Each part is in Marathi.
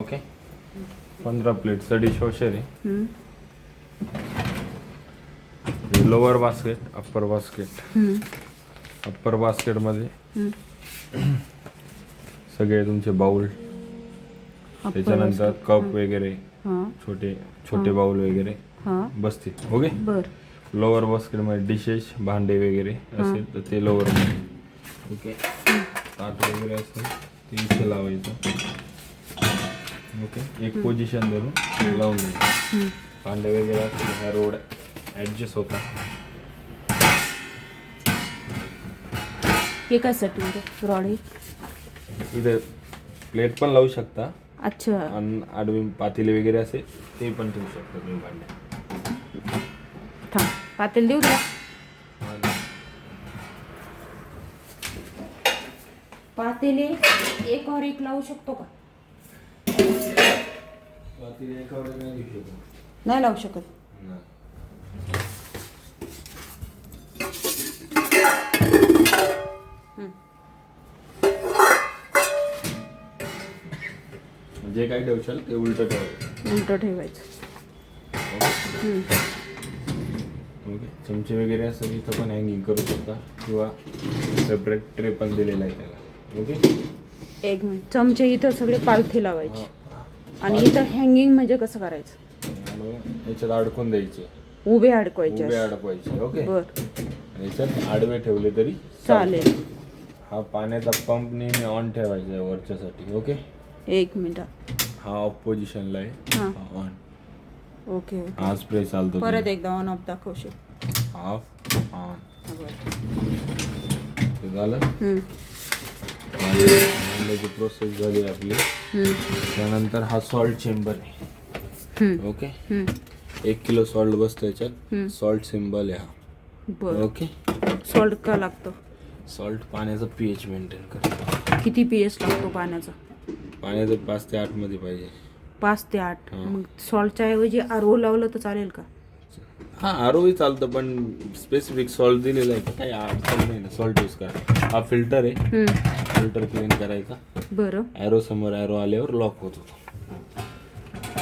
ओके 15 प्लेटचा डिशवॉशर आहे. Lower basket, upper basket. Upper बास्केटमध्ये सगळे तुमचे बाउल, त्याच्यानंतर कप वगैरे, छोटे छोटे बाउल वगैरे बसतील. ओके. लोअर बास्केटमध्ये डिशेस, भांडे वगैरे असेल तर ते लोअर मध्ये. ओके. ताट वगैरे असेल ते इथे लावायचं. ओके. एक पोझिशन धरून लावून द्यायचं. भांडे वगैरे असतील ह्या रोड ॲडजस्ट होता. हे काय साठी रॉड आहे? इथे प्लेट पण लावू शकता. अच्छा. आणि आडवी पातेले वगैरे असेल ते पण ठेवू शकता तुम्ही भांडे. थांब, पातेल देऊ तुला? पातेले एक और एक लावू शकतो का? पातेले एकावर नाही घेऊ शकत. नाही लावू शकत. जे काय ठेवशाल ते उलट ठेवायचं. उलट ठेवायचं. ओके. चमचे वगैरे असेल इथं पण हँगिंग करू शकता किंवा सेपरेट ट्रे पण दिलेला आहे त्याला. ओके. एक मिनिट, चमचे इथं सगळे पालथे लावायचे आणि इथं हँगिंग म्हणजे कसं करायचं? आणि याच्यात अडकून द्यायचे, उभे अडकवायचे. उभे अडकवायचे. ओके. बर. याच्यात आडवे ठेवले तरी चालेल. हा पाण्याचा पंप नेहमी ऑन ठेवायचा आहे वरच्यासाठी. ओके. एक मिनिट. हा ऑफ पोझिशनला आहे. हा. ऑन. ओके. हा स्प्रे चालतो. परत एकदा ऑन ऑफ दाखवशील? Off on. ते झालं. प्रोसेस झाली आपली. त्यानंतर हा सॉल्ट चेंबर आहे. ओके. 1 किलो सॉल्ट बसतो याच्यात. सॉल्ट सिम्बल आहे हा. बर. ओके. सॉल्ट का लागतो? सॉल्ट पाण्याचा पीएच मेंटेन करतो. किती पीएच लागतो पाण्याचा? पाण्याचं 5 ते 8 मध्ये पाहिजे. 5 ते 8. मग सॉल्टच्या ऐवजी आरओ लावलं तर चालेल का? हा आरओही चालतं पण स्पेसिफिक सॉल्ट दिलेला आहे. काही अडचण नाही ना. सॉल्ट यूज करा. हा फिल्टर आहे. फिल्टर क्लीन करायचा. बरं. ॲरो समोर ॲरो आल्यावर लॉक होत होतो.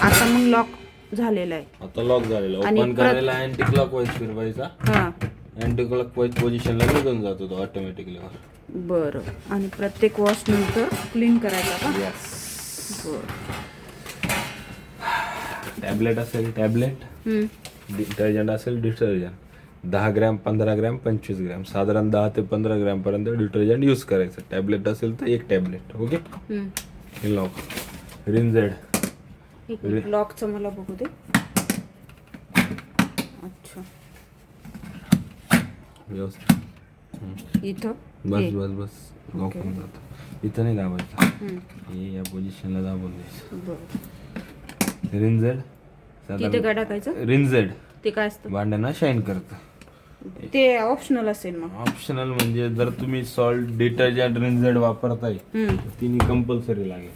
आता मग लॉक झालेला आहे. आता लॉक झालेला. ओपन करायला अँटी क्लॉकवाईज फिरवायचा. हा. अँटी क्लॉकवाईज पोझिशनला निघून जातो तो ऑटोमॅटिकली. बरं. आणि प्रत्येक वॉश नंतर क्लीन करायचा का? यस. बरं. टॅबलेट असेल टॅबलेट, डिटर्जंट असेल डिटर्जंट. 10 ग्रॅम, 15 ग्रॅम, 25 ग्रॅम, साधारण 10 ते 15 ग्रॅम पर्यंत डिटर्जंट यूज करायचं. टॅबलेट असेल तर 1 टॅबलेट. ओके. हे लॉक. रिनझेड. लॉकचं मला बघू दे. अच्छा. व्यवस्थित. इथं बस बस बस. लॉक होऊन जातं. इथं नाही दाबायचं. हे या पोझिशनला दाबून द्यायचं. बरं. रिनझेड. तिथे काय टाकायचं? रिनझेड ते काय असतं? भांड्यांना शाईन करतं. ते ऑप्शनल असेल मग. ऑप्शनल म्हणजे जर तुम्ही सॉल्ट डिटर्जंट रिनझेड वापरताय तिने कंपल्सरी लागेल.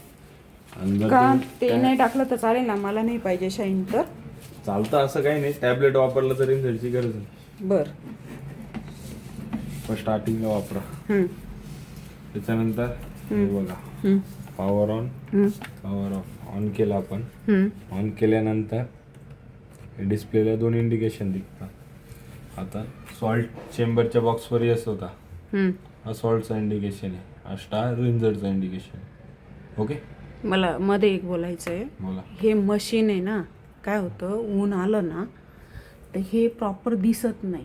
आणि जर का ते नाही टाकलं तर चालेल ना? मला नाही पाहिजे शाईन तर चालतं असं काही नाही. टॅबलेट वापरलं तर रिनझेडची गरज नाही. बर. स्टार्टिंगला वापरा. त्याच्यानंतर हे बघा, power on, power of. On केला आपण. ऑन केल्यानंतर डिस्प्लेला 2 इंडिकेशन दिसतात. आता सॉल्ट चेंबरच्या बॉक्सवर येस होता. हा सॉल्टचा इंडिकेशन आहे. हा स्टार रिनझेडचा इंडिकेशन आहे. ओके. मला मध्ये एक बोलायचं आहे. बोला. हे मशीन आहे ना, काय होतं, ऊन आलं ना तर हे प्रॉपर दिसत नाही.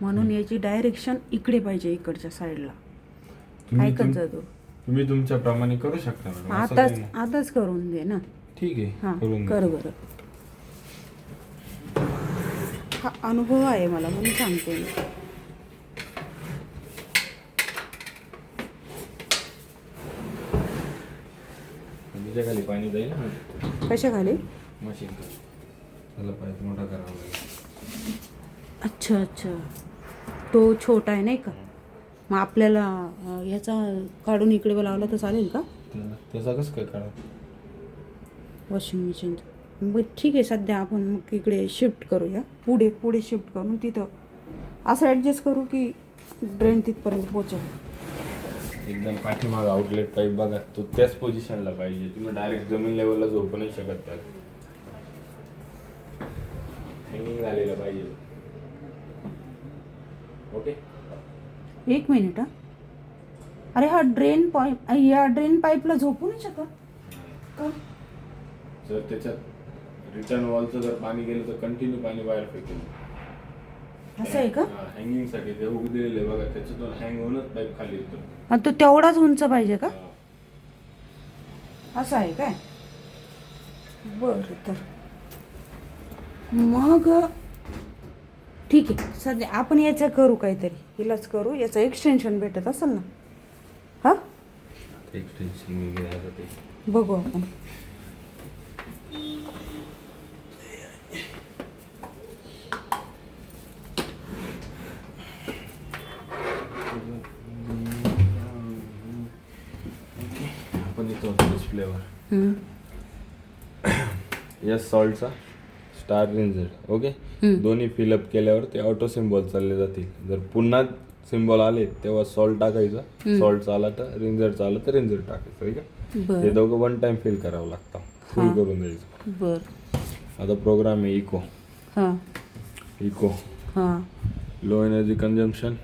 म्हणून याची डायरेक्शन इकडे पाहिजे, इकडच्या साईडला. ऐकत जा तू. तुम्ही तुमच्या प्रमाणे करू शकता मॅडम. असं काही नाही. आताच करून दे ना. ठीक आहे. हां, करून कर द्या. बरं. हा अनुभव आहे मला म्हणून सांगते मी. त्याच्या खाली पाणी जाईल ना. कशा खाली? मशीन त्याला पाईप मोठा करावा लागेल. अच्छा अच्छा. तो छोटा आहे नाही का? मग आपल्याला याचा काढून इकडे लावला तर चालेल का? त्याचा कसं काय काढा? Washing machine. मग ठीक आहे, सध्या आपण मग इकडे शिफ्ट करूया. पुढे पुढे शिफ्ट करून तिथं असं ॲडजस्ट करू की ड्रेन तिथपर्यंत पोचेल. एकदम पाठीमाग आउटलेट पाईप बघा, तो त्याच पोझिशनला पाहिजे. तुम्ही डायरेक्ट जमीन लेवलला झोपू नाही शकत. त्याला हँगिंग झालेलं पाहिजे. ओके. एक मिनिट हा. अरे हा ड्रेन पाईप, या ड्रेन पाईपला झोपू नाही शकत का? जर त्याच्यात रिटर्न वॉलचं जर पाणी गेलं तर कंटिन्यू पाणी बाहेर फेकेल. असं आहे का? हँगिंग साठी ते उग दिलेले बघा, त्याच्यातून हँग होऊनच पाईप खाली येतो. आणि तो तेवढाच उंच पाहिजे का? असं आहे काय? बरं, तर मग ठीक आहे. सध्या आपण याचं करू काहीतरी, हिलाच करू. याचं एक्सटेन्शन भेटत असेल ना? हा, एक्सटेन्शन वगैरे आहे ते बघू आपण. आपण इथं डिस्प्लेवर या सॉल्टचा स्टार रिंजर. ओके. दोन्ही फिलअप केल्यावर ते ऑटो सिम्बॉल चालले जातील. जर पुन्हा सिम्बॉल आले तेव्हा सॉल्ट टाकायचं. सॉल्ट आला तर रिंजर, आला तर रिंजर टाकायचं. ठीक आहे. हे दोघं वन टाइम फिल करावं लागतं. फुल करून द्यायचं. बर. आता प्रोग्राम आहे eco. Eco low energy consumption,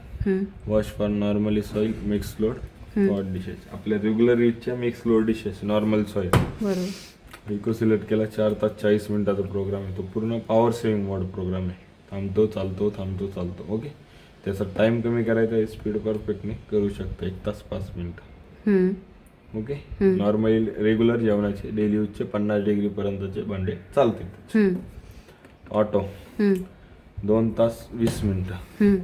wash for normally soil, mix load, pot dishes. आपल्या रेग्युलर रीचच्या mix load dishes, normal soil. बरोबर. इको सिलेक्ट केला. 4 तास 40 मिनिटाचा प्रोग्राम आहे. तो पूर्ण पॉवर सेव्हिंग मोड प्रोग्राम आहे. थांबतो चालतो, थांबतो चालतो. ओके. त्याचा टाइम कमी करायचा आहे. स्पीड परफेक्टने करू शकता. 1 तास 5 मिनिटं. ओके. नॉर्मली रेग्युलर जेवणाचे डेली यूजचे 50 डिग्री पर्यंतचे भांडे चालतील. ऑटो 2 तास 20 मिनिटं.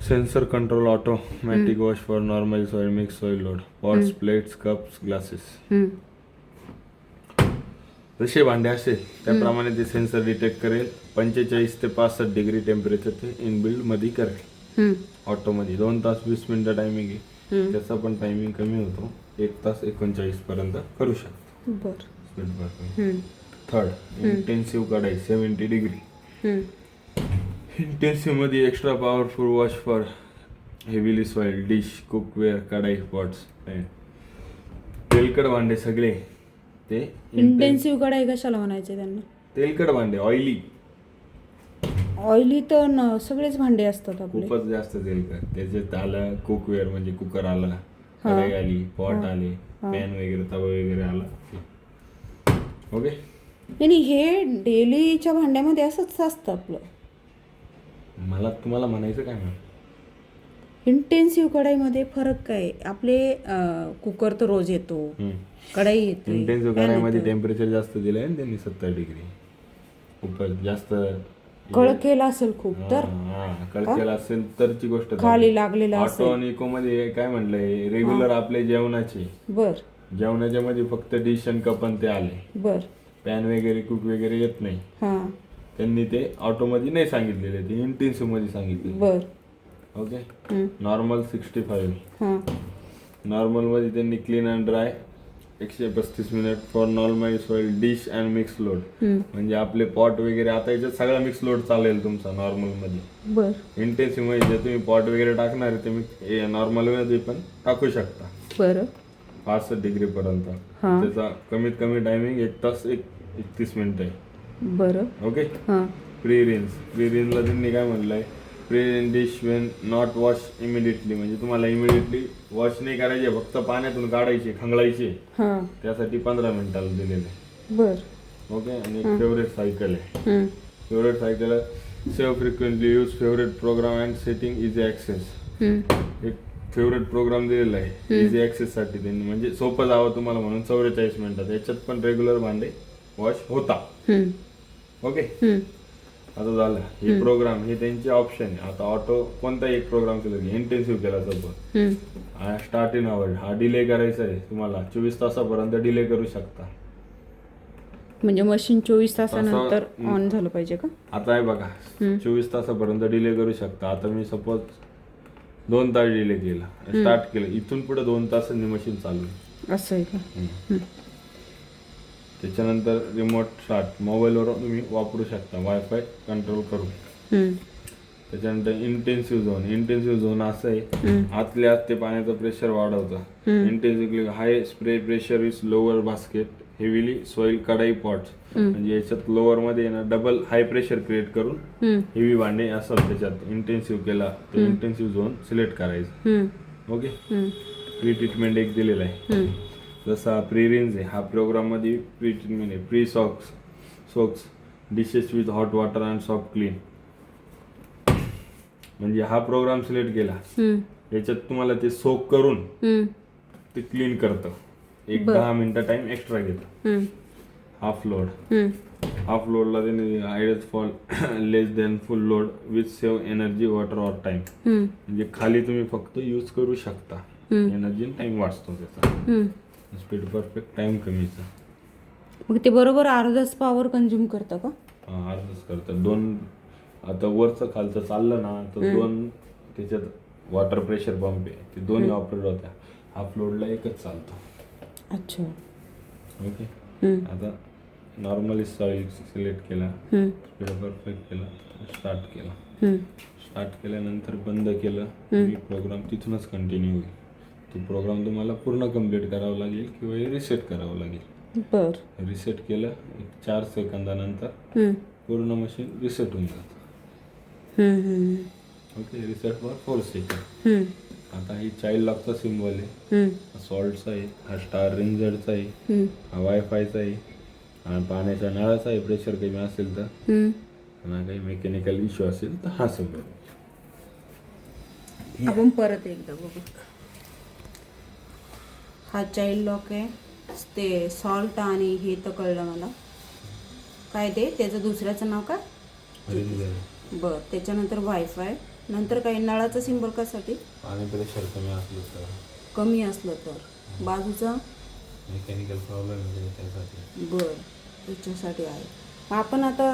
Sensor control automatic wash for normal soil, mix soil load, pots, plates, cups, glasses. जसे भांडे असेल त्याप्रमाणे ते सेन्सर डिटेक्ट करेल. 45 ते 65 डिग्री टेम्परेचर ते इनबिल्ड मध्ये करेल. ऑटोमध्ये 2 तास 20 मिनिटं टायमिंग आहे. त्याचा पण टायमिंग कमी होतो. 1 तास 39 पर्यंत करू शकतो. थर्ड, इंटेन्सिव्ह कढाई 70 डिग्री. इंटेन्सिव्ह मध्ये extra powerful wash for heavily soil, dish, cookware, कढाई, पॉट्स. तेलकट भांडे सगळे ते इंटेन्सिव्ह कढाई कशाला म्हणायचे त्यांना? तेलकट भांडे, ऑइली. ऑइली तर सगळेच भांडे असतात आपले. खूपच जास्त तेलकट. त्याच्यात आलं कुकवेअर म्हणजे कुकर आला, कढाई आली, पॉट आले, पॅन वगैरे, तवा वगैरे आला. ओके. नाही, हे डेलीच्या भांड्यामध्ये असंच असतं आपलं. मला तुम्हाला म्हणायचं काय मॅम? इंटेन्सिव्ह कढाईमध्ये फरक काय? आपले कुकर तर रोज येतो, कढाई येते. इंटेन्सिव्ह कढाईमध्ये टेम्परेचर जास्त दिलंय ना त्यांनी, 70 डिग्री. खूपच जास्त कळकेला असेल खूप, तर कळकेला असेल तरची गोष्ट. खाली लागलेला ऑटो आणि इको मध्ये काय म्हणलंय, रेग्युलर आपले जेवणाचे. बर. जेवणाच्या मध्ये फक्त डिश आणि कप ते आले. बर. पॅन वगैरे कुक वगैरे येत नाही. त्यांनी ते ऑटो मध्ये नाही सांगितलेले, ते इंटेन्सिव्ह मध्ये सांगितले. बर. ओके. नॉर्मल 65. नॉर्मल मध्ये त्यांनी clean and dry 135 minute for normal soil, dish and mix load. म्हणजे आपले पॉट वगैरे, आता याच्यात सगळा मिक्स लोड चालेल तुमचा नॉर्मल मध्ये. बर. इंटेन्सिव्ह मध्ये जे तुम्ही पॉट वगैरे टाकणार आहे तुम्ही नॉर्मल मध्ये पण टाकू शकता. बरं. 65 डिग्री पर्यंत. त्याचा कमीत कमी टायमिंग 1 तास 31 मिनिटं आहे. बरं. ओके. प्री रिन्सला त्यांनी काय म्हणलंय, pre rinse dish when not wash immediately. म्हणजे तुम्हाला इमिडिएटली वॉश नाही करायचे, फक्त पाण्यातून काढायचे, खंगळायचे. त्यासाठी 15 मिनिटाला दिलेलं आहे. बर. ओके. आणि एक फेवरेट सायकल आहे. Favourite cycle save frequently, use favourite program and setting, easy access. एक फेवरेट प्रोग्राम दिलेला आहे इझी ऍक्सेस साठी त्यांनी, म्हणजे सोपं जावं तुम्हाला म्हणून. 44 मिनिटात याच्यात पण रेग्युलर भांडे वॉश होता. ओके. आता झालं हे प्रोग्राम, हे त्यांचे ऑप्शन आहे. आता ऑटो कोणताही एक प्रोग्राम केला, इंटेन्सिव्ह केला सपोज, स्टार्ट इन आवर, हा डिले करायचा आहे तुम्हाला, 24 तासापर्यंत डिले करू शकता. म्हणजे मशीन 24 तासानंतर ऑन झालं पाहिजे का? आता आहे बघा, 24 तासापर्यंत डिले करू शकता. आता मी सपोज 2 तास डिले केला, स्टार्ट केलं, इथून पुढे 2 तासांनी मशीन चालू आहे. असं आहे का? त्याच्यानंतर रिमोट स्टार्ट, मोबाईलवर तुम्ही वापरू शकता, वायफाय कंट्रोल करून. त्याच्यानंतर इंटेन्सिव्ह झोन असं आहे, आतल्या आत ते पाण्याचं प्रेशर वाढवतं. Intensively high spray pressure is lower basket heavily soil kadai pots, म्हणजे याच्यात लोअर मध्ये ना डबल हाय प्रेशर क्रिएट करून हेवी भांडे असतात त्याच्यात. इंटेन्सिव्ह केला तर इंटेन्सिव्ह झोन सिलेक्ट करायचं. ओके, प्री ट्रीटमेंट एक दिलेला आहे. जसा प्री रेंज आहे, हा प्रोग्राम मध्ये प्री ट्रीटमेंट आहे. Pre socks dishes with hot water and soft clean, म्हणजे हा प्रोग्राम सिलेक्ट केला याच्यात तुम्हाला ते सोक करून ते क्लीन करतं. एक 10 मिनिटं टाइम एक्स्ट्रा घेतं. हाफ लोडला त्याने ideas for less than full load with save energy water or time, म्हणजे खाली तुम्ही फक्त यूज करू शकता, एनर्जी टाइम वाचतो त्याचा. स्पीड परफेक्ट, टाइम कमीचा. मग ते बरोबर अर्धाच पॉवर कंझ्युम करतं का? अर्धच करतं. 2 आता वरचं खालचं चाललं ना तर 2 त्याच्यात वॉटर प्रेशर पंप आहे, ते दोन्ही ऑपरेट होत्या. हाफ लोडला एकच चालतो. अच्छा, ओके. आता नॉर्मली सिलेक्ट केला, स्पीड परफेक्ट केला, स्टार्ट केल्यानंतर बंद केलं की प्रोग्राम तिथूनच कंटिन्यू होईल. तो प्रोग्राम तुम्हाला पूर्ण कम्प्लीट करावा लागेल किंवा रिसेट करावं लागेल. रिसेट केलं 4 सेकंदानंतर पूर्ण मशीन रिसेट होऊन जातं. Okay, reset for 4 second. आता ही चाइल्ड लॉकचा सिम्बॉल आहे, सॉल्टचा आहे, हा स्टार रेंजरचा आहे, हा वायफायचा आहे, हा पाण्याच्या नळाचा आहे प्रेशर कमी असेल तर, आणि काही मेकॅनिकल इश्यू असेल तर हा सिम्बॉल. आपण परत एकदा बघू. हा चाइल्ड लॉक आहे, ते सॉल्ट आणि हे तर कळलं मला. काय ते त्याचं दुसऱ्याचं नाव काय? बरं, त्याच्यानंतर वायफाय, नंतर काही नळाचा सिम्बॉल कशासाठी? पाणी प्रेशर कमी असलं तर बाजूचा मेकॅनिकल प्रॉब्लेम त्यासाठी. बरं, त्याच्यासाठी आहे. आपण आता